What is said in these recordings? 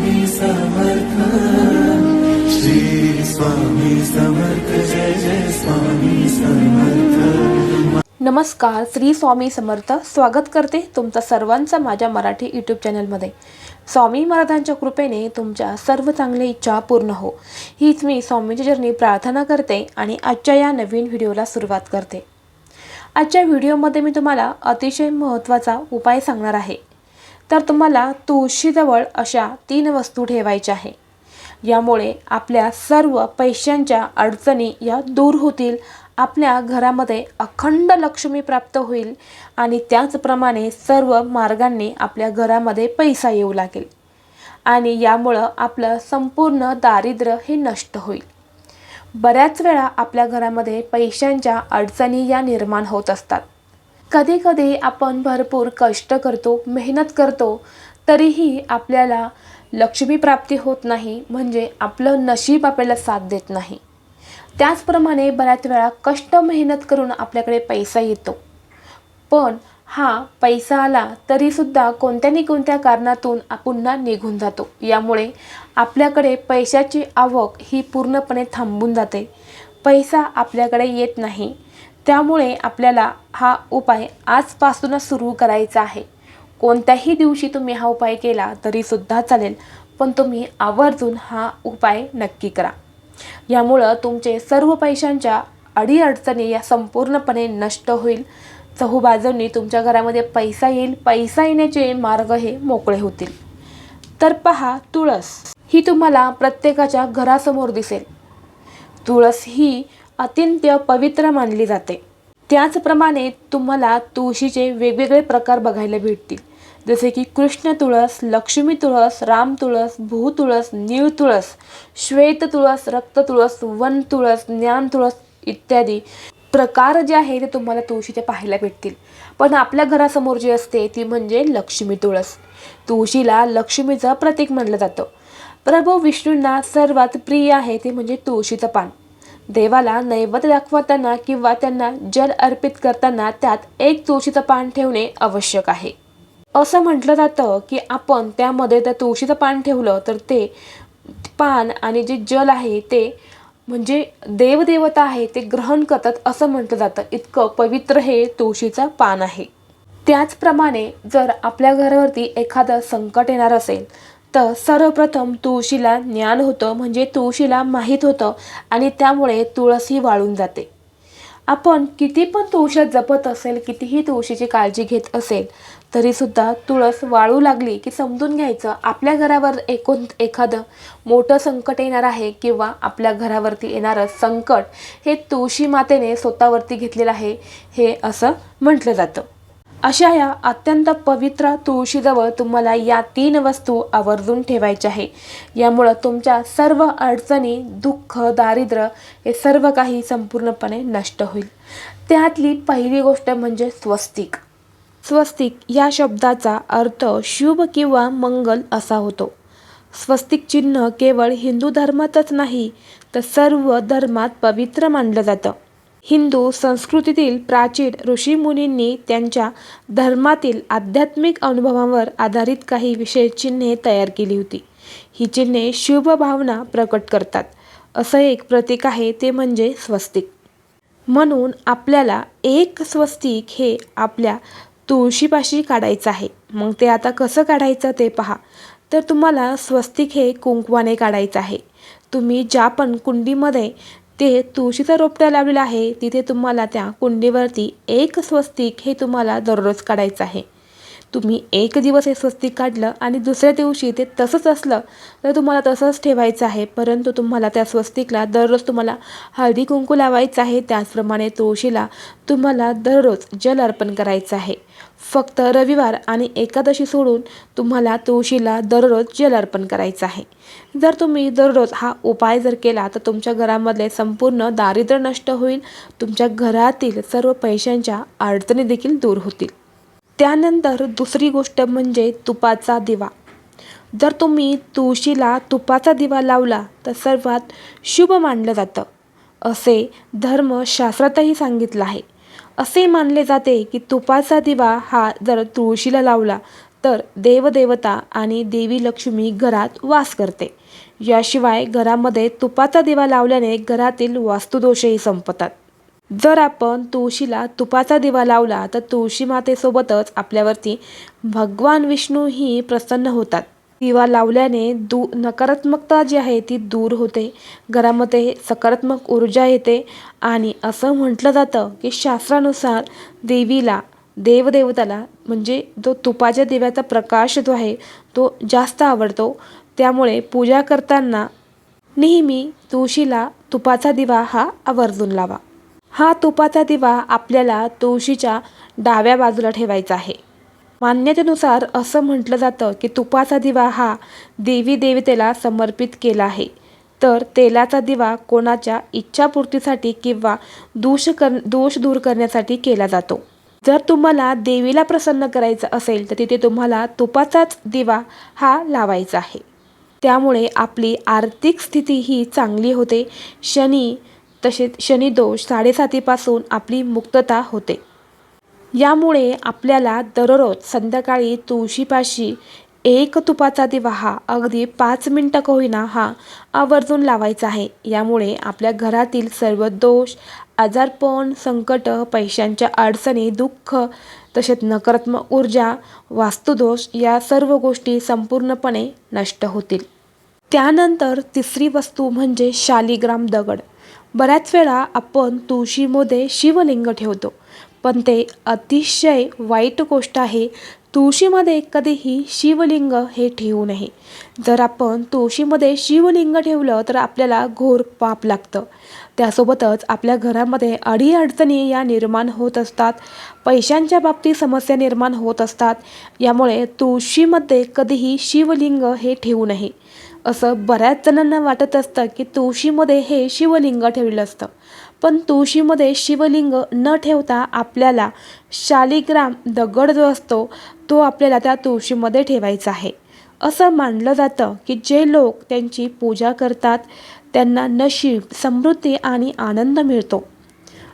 स्वामी समर्थ, श्री स्वामी समर्थ, जय जय स्वामी समर्थ। नमस्कार, श्री स्वामी समर्थ। स्वागत करते तुमचा सर्वांचा माझ्या मराठी यूट्यूब चॅनलमध्ये। स्वामी महाराजांच्या कृपेने तुमच्या सर्व चांगल्या इच्छा पूर्ण हो, हीच मी स्वामींच्या चरणी प्रार्थना करते आणि आजच्या या नवीन व्हिडिओला सुरुवात करते। आजच्या व्हिडिओमध्ये मी तुम्हाला अतिशय महत्त्वाचा उपाय सांगणार आहे। तर तुम्हाला तुळशीजवळ अशा 3 वस्तू ठेवायच्या आहे। यामुळे आपल्या सर्व पैशांच्या अडचणी या दूर होतील, आपल्या घरामध्ये अखंड लक्ष्मी प्राप्त होईल आणि त्याचप्रमाणे सर्व मार्गांनी आपल्या घरामध्ये पैसा येऊ लागेल आणि यामुळं आपलं संपूर्ण दारिद्र्य हे नष्ट होईल। बऱ्याच वेळा आपल्या घरामध्ये पैशांच्या अडचणी या निर्माण होत असतात। कधी कधी आपण भरपूर कष्ट करतो, मेहनत करतो, तरीही आपल्याला लक्ष्मी प्राप्ती होत नाही, म्हणजे आपलं नशीब आपल्याला साथ देत नाही। त्याचप्रमाणे बऱ्याच वेळा कष्ट मेहनत करून आपल्याकडे पैसा येतो, पण हा पैसा आला तरीसुद्धा कोणत्या कारणातून पुन्हा निघून जातो। यामुळे आपल्याकडे पैशाची आवक ही पूर्णपणे थांबून जाते, पैसा आपल्याकडे येत नाही। त्यामुळे आपल्याला हा उपाय आजपासूनच सुरू करायचा आहे। कोणत्याही दिवशी तुम्ही हा उपाय केला तरीसुद्धा चालेल, पण तुम्ही आवर्जून हा उपाय नक्की करा। यामुळं तुमचे सर्व पैशांच्या अडीअडचणी या संपूर्णपणे नष्ट होईल। चहूबाजूंनी तुमच्या घरामध्ये पैसा येईल, पैसा येण्याचे मार्ग हे मोकळे होतील। तर पहा, तुळस ही तुम्हाला प्रत्येकाच्या घरासमोर दिसेल। तुळस ही अत्यंत पवित्र मानली जाते। त्याचप्रमाणे तुम्हाला तुळशीचे वेगवेगळे प्रकार बघायला भेटतील, जसे की कृष्ण तुळस, लक्ष्मी तुळस, राम तुळस, भू तुळस, नीळ तुळस, श्वेत तुळस, रक्त तुळस, वन तुळस, ज्ञान तुळस इत्यादी प्रकार जे आहे ते तुम्हाला तुळशीचे पाहायला भेटतील। पण आपल्या घरासमोर जी असते ती म्हणजे लक्ष्मी तुळस। तुळशीला लक्ष्मीचं प्रतीक मानलं जातं। प्रभू विष्णूंना सर्वात प्रिय आहे ते म्हणजे तुळशीचं पान। देवाला नैवेद्य दाखवताना किंवा त्यांना जल अर्पित करताना त्यात एक तुळशीचं पान ठेवणे आवश्यक आहे। असं म्हटलं जातं की आपण त्यामध्ये त्या तुळशीचं पान ठेवलं तर ते पान आणि जे जल आहे ते म्हणजे देवदेवता आहे ते ग्रहण करतात असं म्हटलं जातं। इतकं पवित्र हे तुळशीचं पान आहे। त्याचप्रमाणे जर आपल्या घरावरती एखादं संकट येणार असेल तर सर्वप्रथम तुळशीला ज्ञान होतं, म्हणजे तुळशीला माहीत होतं आणि त्यामुळे तुळस ही वाळून जाते। आपण किती पण तुळशी जपत असेल, कितीही तुळशीची काळजी घेत असेल, तरीसुद्धा तुळस वाळू लागली की समजून घ्यायचं आपल्या घरावर एखादं मोठं संकट येणार आहे किंवा आपल्या घरावरती येणारं संकट हे तुळशी मातेने स्वतःवरती घेतलेलं आहे, हे असं म्हटलं जातं। अशा या अत्यंत पवित्र तुळशीजवळ तुम्हाला या 3 वस्तू आवर्जून ठेवायच्या आहे। यामुळं तुमच्या सर्व अडचणी, दुःख, दारिद्र्य हे सर्व काही संपूर्णपणे नष्ट होईल। त्यातली पहिली गोष्ट म्हणजे स्वस्तिक। स्वस्तिक या शब्दाचा अर्थ शुभ किंवा मंगल असा होतो। स्वस्तिक चिन्ह केवळ हिंदू धर्मातच नाही तर सर्व धर्मात पवित्र मानलं जातं। हिंदू संस्कृतीतील प्राचीन ऋषीमुनींनी त्यांच्या धर्मातील आध्यात्मिक अनुभवांवर आधारित काही विशेष चिन्हे तयार केली होती। ही चिन्हे शुभ भावना प्रकट करतात। असं एक प्रतीक आहे ते म्हणजे स्वस्तिक। म्हणून आपल्याला एक स्वस्तिक हे आपल्या तुळशीपाशी काढायचं आहे। मग ते आता कसं काढायचं ते पहा। तर तुम्हाला स्वस्तिक हे कुंकवाने काढायचं आहे। तुम्ही ज्या पण कुंडीमध्ये ते तुळशीचं रोपटं लावलेलं आहे तिथे तुम्हाला त्या कुंडीवरती एक स्वस्तिक हे तुम्हाला दररोज काढायचं आहे। तुम्ही एक दिवस हे स्वस्तिक काढलं आणि दुसऱ्या दिवशी ते तसंच असलं तर तुम्हाला तसंच ठेवायचं आहे, परंतु तुम्हाला त्या स्वस्तिकला दररोज तुम्हाला हळदी कुंकू लावायचं आहे। त्याचप्रमाणे तुळशीला तुम्हाला दररोज जल अर्पण करायचं आहे। फक्त रविवार आणि एकादशी सोडून तुम्हाला तुळशीला दररोज जल अर्पण करायचं आहे। जर तुम्ही दररोज हा उपाय जर केला तर तुमच्या घरामधले संपूर्ण दारिद्र्य नष्ट होईल, तुमच्या घरातील सर्व पैशांच्या अडचणी देखील दूर होतील। त्यानंतर दुसरी गोष्ट म्हणजे तुपाचा दिवा। जर तुम्ही तुळशीला तुपाचा दिवा लावला तर सर्वात शुभ मानलं जातं, असे धर्मशास्त्रातही सांगितलं आहे। असे मानले जाते की तुपाचा दिवा हा जर तुळशीला लावला तर देवदेवता आणि देवी लक्ष्मी घरात वास करते. याशिवाय घरामध्ये तुपाचा दिवा लावल्याने घरातील वास्तुदोषही संपतात. जर आपण तुळशीला तुपाचा दिवा लावला तर तुळशी मातेसोबतच आपल्यावरती भगवान विष्णूही प्रसन्न होतात. दिवा लावल्याने नकारात्मकता जी आहे ती दूर होते, घरामध्ये सकारात्मक ऊर्जा येते आणि असं म्हटलं जातं की शास्त्रानुसार देवीला देवदेवताला म्हणजे जो तुपाच्या दिव्याचा प्रकाश जो आहे तो जास्त आवडतो. त्यामुळे पूजा करताना नेहमी तुळशीला तुपाचा दिवा हा आवर्जून लावा. हा तुपाचा दिवा आपल्याला तुळशीच्या डाव्या बाजूला ठेवायचा आहे. मान्यतेनुसार असं म्हटलं जातं की तुपाचा दिवा हा देवी देवतेला समर्पित केला आहे, तर तेलाचा दिवा कोणाच्या इच्छापूर्तीसाठी किंवा दोष दूर करण्यासाठी केला जातो. जर तुम्हाला देवीला प्रसन्न करायचं असेल तर तिथे तुम्हाला तुपाचाच दिवा हा लावायचा आहे. त्यामुळे आपली आर्थिक स्थिती ही चांगली होते. तसेच शनिदोष 7:30पासून आपली मुक्तता होते. यामुळे आपल्याला दररोज संध्याकाळी तुळशीपाशी एक तुपाचा दिवा हा अगदी 5 मिनिटं का होईना हा आवर्जून लावायचा आहे. यामुळे आपल्या घरातील सर्व दोष, आजारपण, संकट, पैशांच्या अडचणी, दुःख, तसेच नकारात्मक ऊर्जा, वास्तुदोष या सर्व गोष्टी संपूर्णपणे नष्ट होतील. त्यानंतर तिसरी वस्तू म्हणजे शालिग्राम दगड. बऱ्याच वेळा आपण तुळशीमध्ये शिवलिंग ठेवतो, पण ते अतिशय वाईट गोष्ट आहे. तुळशीमध्ये कधीही शिवलिंग हे ठेवू नये. जर आपण तुळशीमध्ये शिवलिंग ठेवलं तर आपल्याला घोर पाप लागतं. त्यासोबतच आपल्या घरामध्ये अडीअडचणी या निर्माण होत असतात, पैशांच्या बाबतीत समस्या निर्माण होत असतात. यामुळे तुळशीमध्ये कधीही शिवलिंग हे ठेवू नये. असं बऱ्याच जणांना वाटत असतं की तुळशीमध्ये हे शिवलिंग ठेवलेलं असतं, पण तुळशीमध्ये शिवलिंग न ठेवता आपल्याला शालिग्राम दगड जो असतो तो आपल्याला त्या तुळशीमध्ये ठेवायचा आहे. असं मानलं जातं की जे लोक त्यांची पूजा करतात त्यांना नशीब, समृद्धी आणि आनंद मिळतो.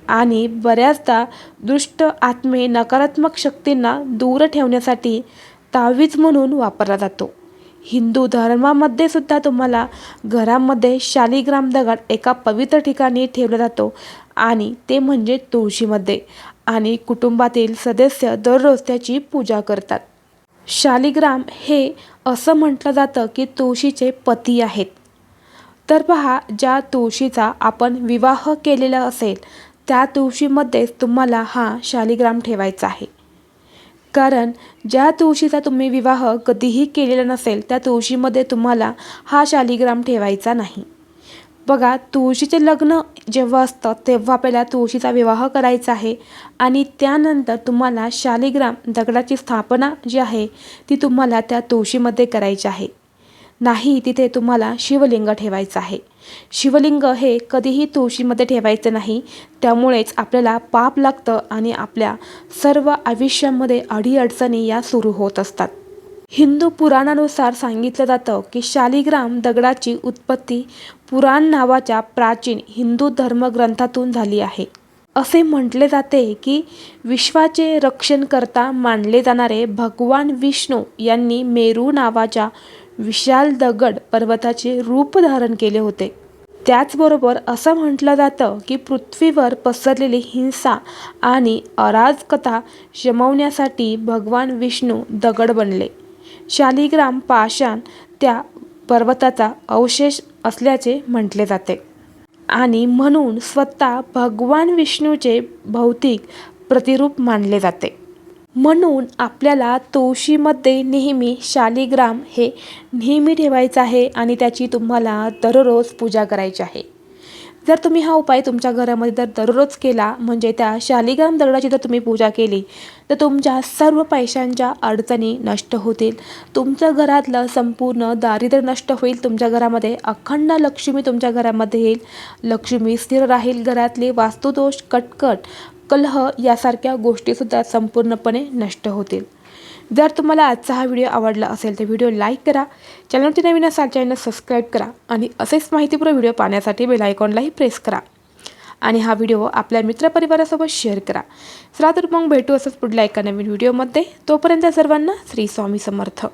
आणि बऱ्याचदा दुष्ट आत्मे, नकारात्मक शक्तींना दूर ठेवण्यासाठी तावीज म्हणून वापरला जातो. हिंदू धर्मामध्ये सुद्धा तुम्हाला घरामध्ये शालिग्राम दगड एका पवित्र ठिकाणी ठेवला जातो आणि ते म्हणजे तुळशीमध्ये. आणि कुटुंबातील सदस्य दररोज त्याची पूजा करतात. शालिग्राम हे असं म्हटलं जातं की तुळशीचे पती आहेत. तर पहा, ज्या तुळशीचा आपण विवाह केलेला असेल त्या तुळशीमध्येच तुम्हाला हा शालिग्राम ठेवायचा आहे. कारण ज्या तुळशीचा तुम्ही विवाह कधीही केलेला नसेल त्या तुळशीमध्ये तुम्हाला हा शालिग्राम ठेवायचा नाही. बघा, तुळशीचे लग्न जेव्हा असतं तेव्हा पहिला तुळशीचा विवाह करायचा आहे आणि त्यानंतर तुम्हाला शालिग्राम दगडाची स्थापना जी आहे ती तुम्हाला त्या तुळशीमध्ये करायची आहे. नाही तिथे तुम्हाला शिवलिंग ठेवायचं आहे. शिवलिंग हे कधीही तुळशीमध्ये ठेवायचं नाही. त्यामुळेच आपल्याला पाप लागतं आणि आपल्या सर्व आयुष्यामध्ये अडीअडचणी या सुरू होत असतात. हिंदू पुराणानुसार सांगितलं जातं की शालिग्राम दगडाची उत्पत्ती पुराण नावाच्या प्राचीन हिंदू धर्मग्रंथातून झाली आहे. असे म्हटले जाते की विश्वाचे रक्षणकर्ता मानले जाणारे भगवान विष्णू यांनी मेरू नावाच्या विशाल दगड पर्वताचे रूप धारण केले होते. त्याचबरोबर असं म्हटलं जातं की पृथ्वीवर पसरलेली हिंसा आणि अराजकता शमवण्यासाठी भगवान विष्णू दगड बनले. शालिग्राम पाषाण त्या पर्वताचा अवशेष असल्याचे म्हटले जाते आणि म्हणून स्वतः भगवान विष्णूचे भौतिक प्रतिरूप मानले जाते. म्हणून आपल्याला तुळशीमध्ये नेहमी शालिग्राम हे नेहमी ठेवायचं आहे आणि त्याची तुम्हाला दररोज पूजा करायची आहे. जर तुम्ही हा उपाय तुमच्या घरामध्ये जर दररोज केला म्हणजे त्या शालिग्राम दगडाची जर तुम्ही पूजा केली तर तुमच्या सर्व पैशांच्या अडचणी नष्ट होतील. तुमच्या घरातलं संपूर्ण दारिद्र्य नष्ट होईल. तुमच्या घरामध्ये अखंड लक्ष्मी तुमच्या घरामध्ये येईल. लक्ष्मी स्थिर राहील. घरातले वास्तुदोष, कटकट, कलह यासारख्या गोष्टीसुद्धा संपूर्णपणे नष्ट होतील. जर तुम्हाला आजचा हा व्हिडिओ आवडला असेल तर व्हिडिओ लाईक करा. चॅनलवरती नवीन असाल चॅनल सबस्क्राईब करा आणि असेच माहितीपूर्ण व्हिडिओ पाहण्यासाठी बेल आयकॉनलाही प्रेस करा. आणि हा व्हिडिओ आपल्या मित्रपरिवारासोबत शेअर करा. चला तर मग भेटू असंच पुढल्या एका नवीन व्हिडिओमध्ये. तोपर्यंत सर्वांना श्री स्वामी समर्थ.